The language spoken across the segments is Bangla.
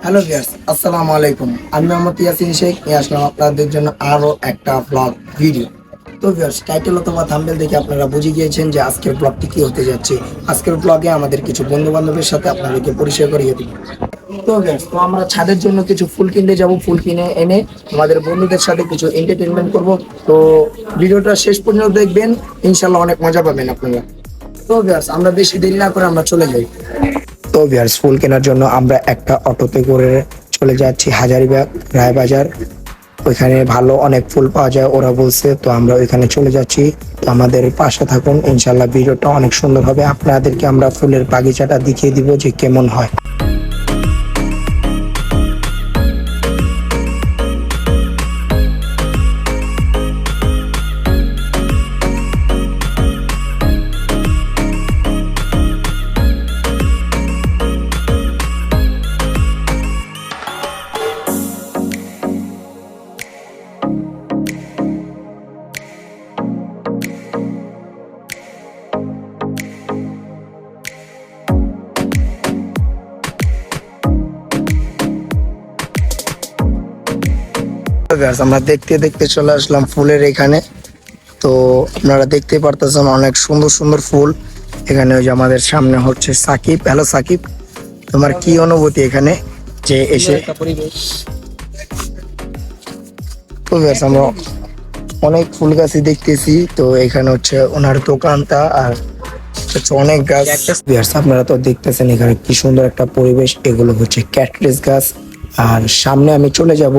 হ্যালো ভিউয়ার্স, আসসালামু আলাইকুম। আমি মোহাম্মদ ইয়াসিন শেখ নিয়ে আসলাম আপনাদের জন্য আরো একটা ব্লগ ভিডিও। তো ভিউয়ার্স, টাইটেল অথবা থাম্বনেল দেখে আপনারা বুঝে গিয়েছেন যে আজকের ব্লগটি কি হতে যাচ্ছে। আজকের ব্লগে আমাদের কিছু বন্ধু বান্ধবের সাথে আপনাদেরকে পরিচয় করিয়ে দিব। তো ভিউয়ার্স, তো আমরা ছাদের জন্য কিছু ফুল কিনতে যাব। ফুল কিনে এনে আমাদের বন্ধুদের সাথে কিছু এন্টারটেইনমেন্ট করব। তো ভিডিওটা শেষ পর্যন্ত দেখবেন, ইনশাআল্লাহ অনেক মজা পাবেন আপনারা। তো ভিউয়ার্স, আমরা বেশি দেরি না করে আমরা চলে যাই। তো ভিউয়ার্স, ফুল কেনার জন্য আমরা একটা অটোতে করে চলে যাচ্ছি হাজারীবাগ রায়বাজার। ওইখানে ভালো অনেক ফুল পাওয়া যায় ওরা বলছে, তো আমরা ওইখানে চলে যাচ্ছি। তো আমাদের পাশে থাকুন, ইনশাল্লাহ ভিডিওটা অনেক সুন্দর হবে। আপনাদেরকে আমরা ফুলের বাগিচাটা দেখিয়ে দিব যে কেমন হয়। আমরা দেখতে দেখতে চলে আসলাম ফুলের এখানে। তো আপনারা দেখতে পারতেছেন অনেক সুন্দর সুন্দর ফুল এখানে। ওই যে আমাদের সামনে হচ্ছে সাকিব। হ্যালো সাকিব, তোমার কি অনুভূতি এখানে যে এসে? তো আমরা অনেক ফুল গাছই দেখতেছি। তো এখানে হচ্ছে ওনার দোকানটা, আর হচ্ছে অনেক গাছ। আপনারা তো দেখতেছেন এখানে কি সুন্দর একটা পরিবেশ। এগুলো হচ্ছে ক্যাকটাস গাছ। আর সামনে আমি চলে যাব,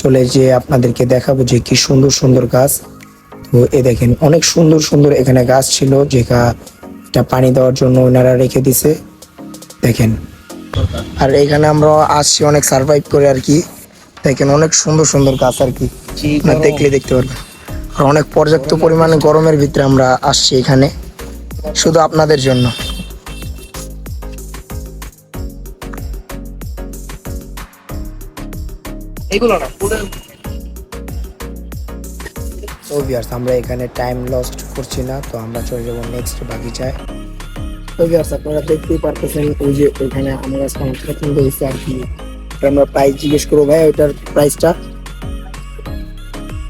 চলে যেয়ে আপনাদেরকে দেখাবো যে কি সুন্দর সুন্দর গাছ। তো এ দেখেন অনেক সুন্দর সুন্দর এখানে গাছ ছিল, যেটা পানি দেওয়ার জন্য ওনারা রেখে দিছে দেখেন। আর এখানে আমরা আসছি অনেক সার্ভাইভ করে আর কি। দেখেন অনেক সুন্দর সুন্দর গাছ আর কি, দেখলে দেখতে পারবেন। আর অনেক পর্যাপ্ত পরিমাণে গরমের ভিতরে আমরা আসছি এখানে শুধু আপনাদের জন্য। তো ভিউয়ার্স, আমরা এখানে টাইম লস্ট করছি না, তো আমরা চলে যাবো নেক্সট বাগিচায়। তো ভিউয়ার্স, আপনারা দেখতেই পারতেছেন ওই যে ওইখানে আমার কাছে আমার পছন্দ হয়েছে আর কি। আমরা প্রাইস জিজ্ঞেস করবো, ভাই ওইটার প্রাইসটা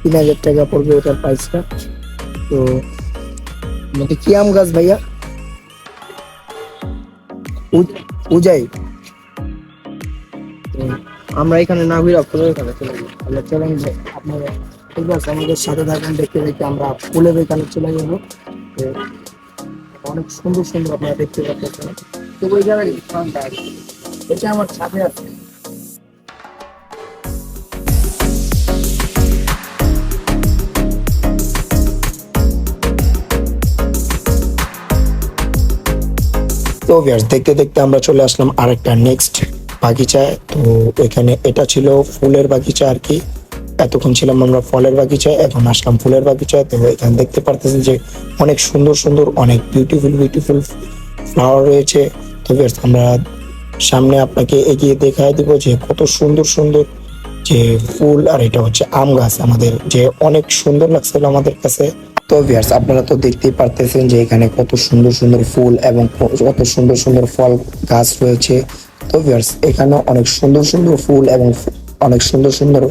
3000 টাকা পড়বে ওটার প্রাইসটা। তো মধ্যে কি আম গাছ ভাইয়া? উজাই। আমরা এখানে না ঘুরে আপনাদের এখানে চলে যাবো। তাহলে চলেন যে আপনারা ঠিক আছে আমাদের সাথে থাকেন, দেখতে দেখতে আমরা ফুলের এখানে চলে যাবো। তো অনেক সুন্দর সুন্দর আপনারা দেখতে পাচ্ছেন। তো ওই জায়গায় এটা আমার সাথে আছে। তো ভিউয়ার্স, দেখতে দেখতে আমরা চলে আসলাম আরেকটা নেক্সট বাগিচায়। তো এখানে এটা ছিল ফুলের বাগিচা আর কি। এতক্ষণ ছিলাম আমরা ফলের বাগিচায়, এখন আসলাম ফুলের বাগিচায়। তো এখানে দেখতে পারতেছেন যে অনেক সুন্দর সুন্দর অনেক বিউটিফুল বিউটিফুল ফ্লাওয়ার রয়েছে। তো ভিউয়ার্স, আমরা সামনে আপনাকে এগিয়ে দেখায় দিব যে কত সুন্দর সুন্দর যে ফুল। আর এটা হচ্ছে আম গাছ আমাদের, যে অনেক সুন্দর লাগছিল আমাদের কাছে। তো ভিউয়ার্স, আপনারা তো দেখতেই পারতেছেন যে এখানে কত সুন্দর সুন্দর ফুল এবং কত সুন্দর সুন্দর ফল গাছ রয়েছে। তো ভিউয়ার্স, এখানে অনেক সুন্দর সুন্দর ফুল এবং অনেক সুন্দর সুন্দর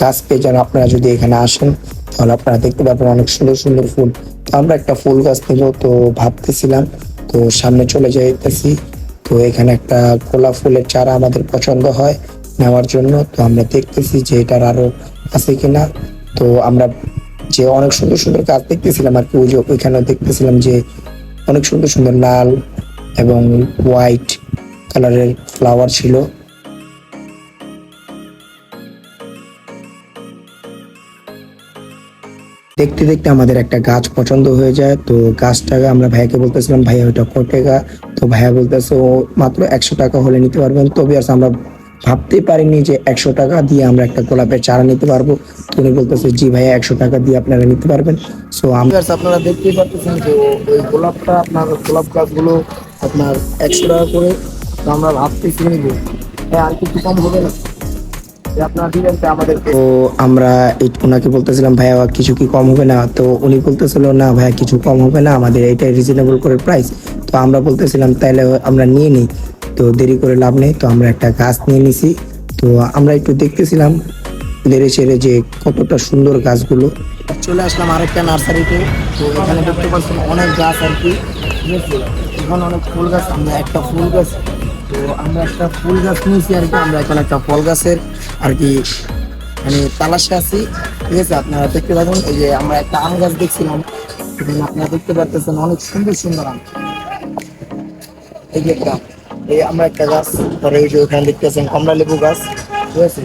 গাছ পেয়ে যান। আপনারা যদি এখানে আসেন তাহলে আপনারা দেখতে পাবেন অনেক সুন্দর সুন্দর ফুল। তো আমরা একটা ফুল গাছ নেব, তো ভাবতেছিলাম, তো সামনে চলে যাইতেছি। তো এখানে একটা গোলাপ ফুলের চারা আমাদের পছন্দ হয় নেওয়ার জন্য। তো আমরা দেখতেছি যে এটার আরো আছে কিনা। তো আমরা যে অনেক সুন্দর সুন্দর গাছ দেখতেছিলাম আর কি, ওই যে ওইখানে দেখতেছিলাম যে অনেক সুন্দর সুন্দর লাল এবং হোয়াইট কালারের ফ্লাওয়ার ছিল। দেখতে দেখতে আমাদের একটা গাছ পছন্দ হয়ে যায়। তো গাছটাকে আমরা ভাইয়াকে বলতেছিলাম, ভাইয়া ওইটা কত টাকা? তো ভাইয়া বলতেছে ও মাত্র 100 টাকা হলে নিতে পারবেন। তো ভিউয়ার্স, আমরা ভাবতেই পারিনি যে 100 টাকা দিয়ে আমরা একটা গোলাপের চারা নিতে পারবো। তো উনি বলতেছে জি ভাইয়া 100 টাকা দিয়ে আপনারা নিতে পারবেন। সো আপনারা দেখতেই পাচ্ছেন যে ওই গোলাপটা, আপনার গোলাপ গাছগুলো আপনার 100 টাকা করে। তো আমরা ভাবতেছি নিবো, হ্যাঁ আর কিছু কম হবে না? তো আমরা ওনাকে বলতেছিলাম ভাইয়া কিছু কি কম হবে না? তো উনি বলতেছিল না ভাইয়া কিছু কম হবে না, আমাদের এইটাই রিজনেবল করে প্রাইস। তো আমরা বলতেছিলাম তাহলে আমরা নিয়ে নিই, তো দেরি করে লাভ নেই। তো আমরা একটা গাছ নিয়ে নিছি। তো আমরা একটু দেখতেছিলাম নেড়ে চেড়ে যে কতটা সুন্দর গাছগুলো। চলে আসলাম আরেকটা নার্সারিতে। তো এখানে দেখতে পাচ্ছেন অনেক গাছ আর কি, ঠিক আছে। এখানে অনেক ফুল গাছ, আমরা একটা ফুল গাছ, তো আমরা একটা ফুল গাছ নিয়েছি আর কি। আমরা এখন একটা ফল গাছের আর কি মানে তালাশে আছি, ঠিক আছে। আপনারা দেখতে পাবেন এই যে আমরা একটা আম গাছ দেখছিলাম, এখানে আপনারা দেখতে পাচ্ছেন অনেক সুন্দর সুন্দর আম। এই যে একটা, এই আমরা একটা গাছ, পরে এই যে ওখানে দেখতেছেন কমলা লেবু গাছ, ঠিক আছে।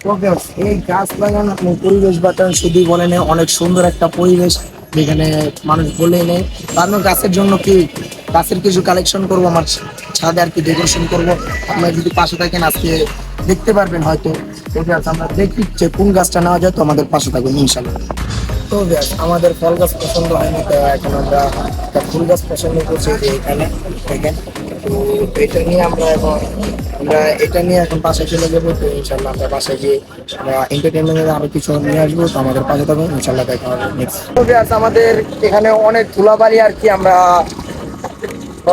তো guys, এই গাছ লাগান আপনি পরিবেশ বাঁচান শুধুই বলে নেই, অনেক সুন্দর একটা পরিবেশ যেখানে মানুষ বলে নেই। কারণ গাছের জন্য কি, গাছের কিছু কালেকশন করবো আমার ছাদে আর কি, ডেকোরেশন করবো। আপনারা যদি পাশে থাকেন আজকে দেখতে পারবেন হয়তো। ঠিক আছে, আমরা দেখি যে কোন গাছটা নেওয়া যায়, তো আমাদের পাশে থাকবেন ইনশাল্লাহ। তো ব্যাস আমাদের ফল গাছ পছন্দ হয়নি, তো এখন আমরা একটা ফুল গাছ পছন্দ করছি যে এখানে দেখেন। তো এটা নিয়ে এখন বাসায় চলে যাবো। তো ইনশাল্লাহ আমরা বাসায় গিয়ে আমরা এন্টারটেনমেন্টের আরো কিছু নিয়ে আসবো, তো আমাদের পাশে থাকবেন ইনশাল্লাহ, দেখা হবে নেক্সট। তো ব্যাস আমাদের এখানে অনেক ধুলাবালি আর কি, আমরা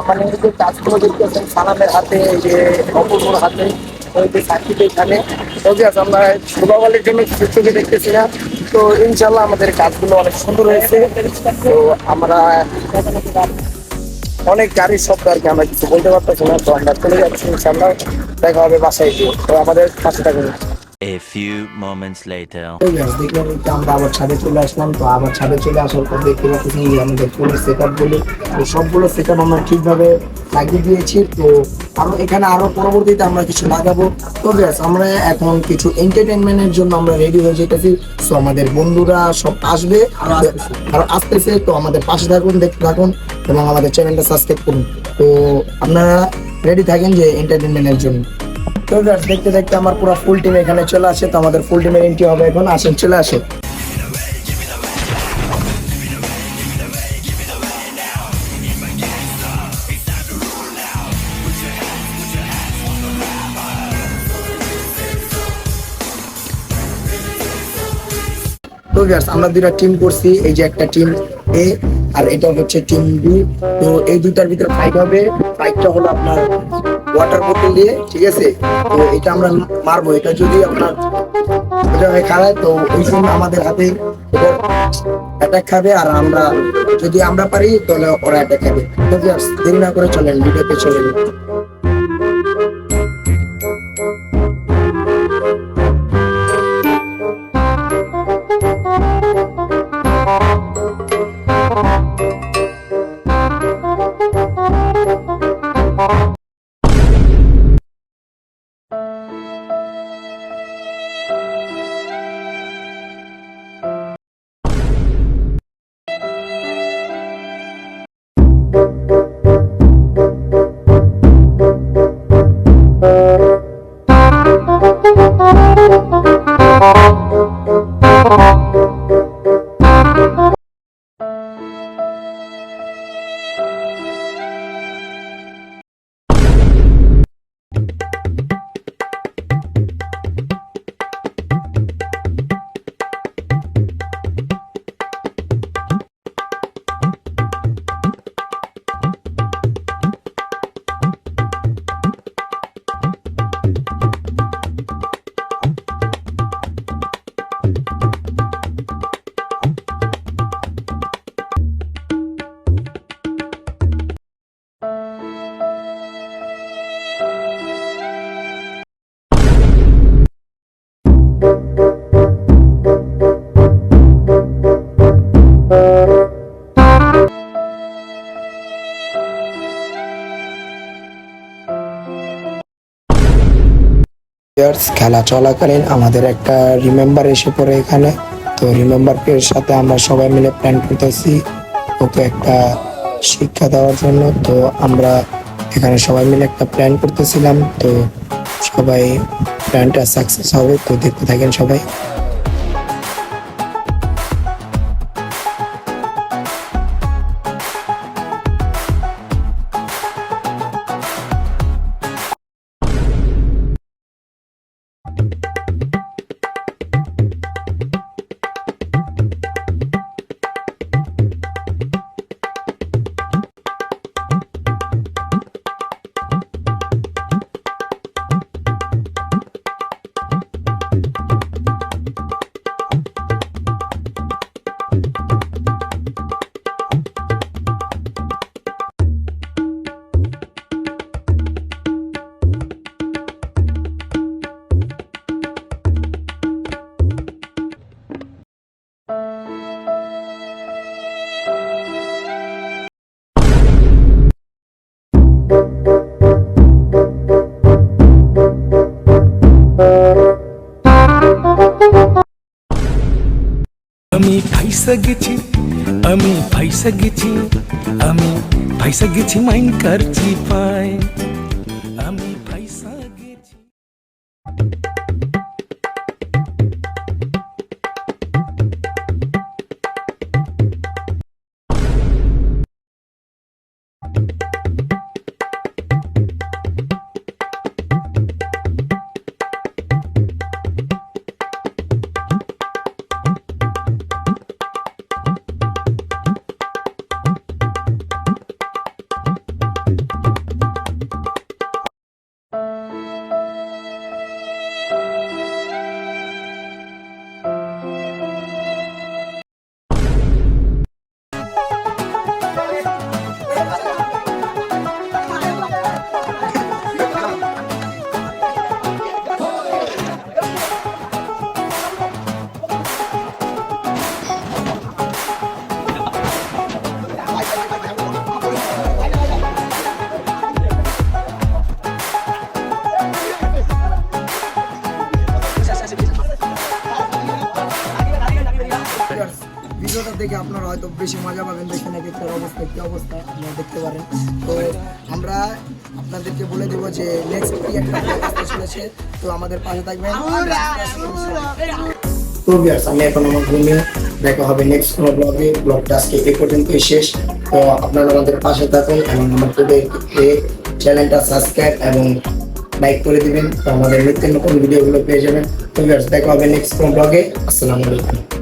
মানে এই যে কাজগুলো দেখতেছেন সালামের হাতে, এই যে অপূর্বর হাতে, ওই যে সাকিব এখানে। তো ব্যাস আমরা ধুলাবালির জন্য কিছু চোখে দেখতেছি না। তো ইনশাল্লাহ আমাদের কাজগুলো অনেক সুন্দর হয়েছে। তো আমরা অনেক গাড়ির শব্দ আর কি, আমরা কিছু বলতে পারতেছি না। তো আমরা চলে যাচ্ছি ইনশাল্লাহ, দেখা হবে বাসায় গিয়ে। তো আমাদের পাশে থাকবে। A few moments later. দেখলাম যে আমরা আবার ছাদে চলে আসলাম। তো আবার ছাদে চলে আসার পর দেখতে পাচ্ছি যে আমাদের ফুলের সেট আপ গুলো, তো সবগুলো সেট আপ আমরা ঠিকভাবে লাগিয়ে দিয়েছি। তো এখানে আরো পরবর্তীতে আমরা কিছু লাগাবো। তো ব্যাস আমরা এখন কিছু এন্টারটেনমেন্টের জন্য আমরা রেডি হয়ে যেতেছি। তো আমাদের বন্ধুরা সব আসবে, আরো আসতেছে। তো আমাদের পাশে থাকুন, দেখতে থাকুন এবং আমাদের চ্যানেলটা সাবস্ক্রাইব করুন। তো আপনারা রেডি থাকেন যে এন্টারটেনমেন্টের জন্য। তো guys, দেখতে দেখতে আমার পুরো ফুল টিম এখানে চলে আসে। তো আমাদের ফুল টিমের এন্ট্রি হবে এখন, আসেন চলে আসে। তো guys, আমরা দুইটা টিম করছি, এই যে একটা টিম এ আর এটা হচ্ছে টিম বি। তো এই দুইটার ভিতরে ফাইট হবে। ফাইটটা হলো আপনার ওয়াটার বোতল দিয়ে, ঠিক আছে। তো এটা আমরা মারবো, এটা যদি আপনার এটা হয়ে খাড়ায় তো ওই জন্য আমাদের হাতে অ্যাটাক খাবে, আর আমরা যদি আমরা পারি তাহলে ওরা অ্যাটাক খাবে। তো guys, দেরি না করে চলেন ভিডিওতে চলে যাই। খেলা চলাকালীন আমাদের একটা রিমেম্বার এসে পড়ে এখানে। তো রিমেম্বারের সাথে আমরা সবাই মিলে প্ল্যান করতেছি ওকে একটা শিক্ষা দেওয়ার জন্য। তো আমরা এখানে সবাই মিলে একটা প্ল্যান করতেছিলাম। তো সবাই প্ল্যানটা সাকসেস হবে, তো দেখতে থাকেন সবাই। আমি ফাইসা গেছি, আমি ফাইসা গেছি, আমি ফাইসা গেছি মাইনকার চিপায়, আমি ফাইসা গেছি। ভিডিওটা দেখে আপনারা হয়তো বেশি মজা পাবেন, দেখে নাকি তার অবস্থা কি অবস্থা আপনারা দেখতে পারেন। তো আমরা আপনাদেরকে বলে দেবো যে নেক্সট কি একটা vlog আসতে চলেছে, তো আমাদের পাশে থাকবেন। তো ভিউয়ার্স, আমি এখন আমার রুমে, দেখা হবে নেক্সট কোনো ব্লগে। ব্লগটা আজকে এই পর্যন্তই শেষ। তো আপনারা আমাদের পাশে থাকুন এবং আমাদের চ্যানেলটা সাবস্ক্রাইব এবং লাইক করে দিবেন, তো আমাদের নিত্য নতুন ভিডিওগুলো পেয়ে যাবেন। তো ভিউয়ার্স, দেখা হবে নেক্সট কোনো ব্লগে। আসসালামু আলাইকুম।